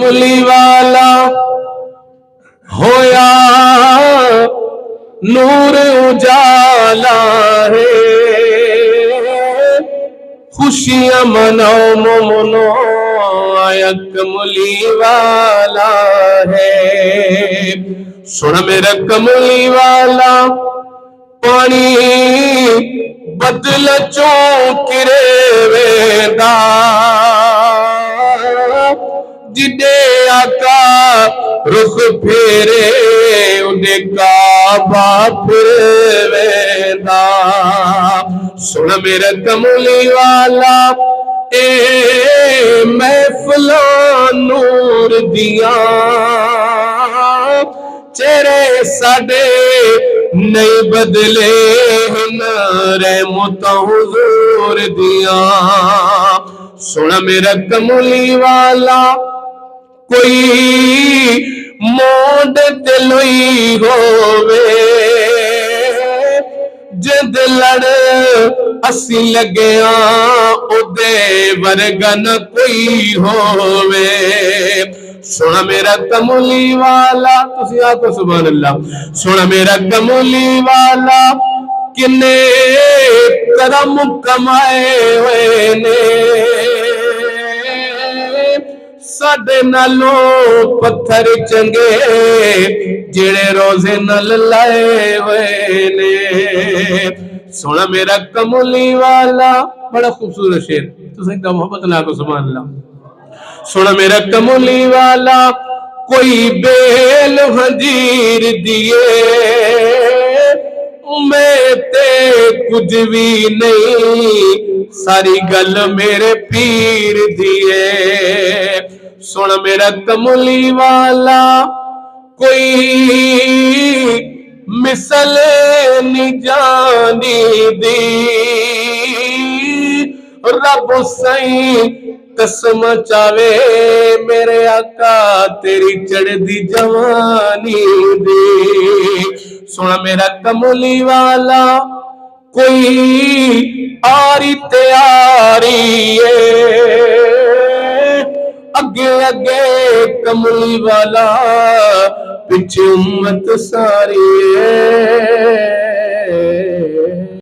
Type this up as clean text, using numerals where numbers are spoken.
कमली वाला होया नूर उजाला है। खुशियां मनाओ मोमनो आया कमली वाला है। सुन मेरा कमली वाला पानी बदल चो किरे वेंदा जिदे आका रुख फेरे उदे काबा फिर वेंदा। सुन मेरा कमली वाला ए महफिला नूर दिया चेहरे साडे नहीं बदले रहमत हुजूर दिया। सुन मेरा कमली वाला कोई मोड ते लोई होवे जिद लड़ असी लगिया उदे वर्गा न कोई होवे। सुन मेरा कमली वाला तुसी आखो सुभान अल्लाह। सुन मेरा कमली वाला किन्ने करम कमाए हुए ने साडे नालों पत्थर चंगे जेड़े रोजे नल लाए हुए ने। सुन मेरा कमली वाला बड़ा खूबसूरत शेर तुसी मोहब्बत ना को सुभान अल्लाह। सुन मेरा कमली वाला कोई बेल हजीर दिए मैं ते कुछ भी नहीं सारी गल मेरे पीर दिए। सुन मेरा कमली वाला कोई मिसल नहीं जानी दी रब सही कसम चावे मेरे आका तेरी चढ़दी जवानी दी। सुन मेरा कमली वाला कोई आरी तैयारी है अगे अगे कमली वाला पीछे उम्मत सारी है।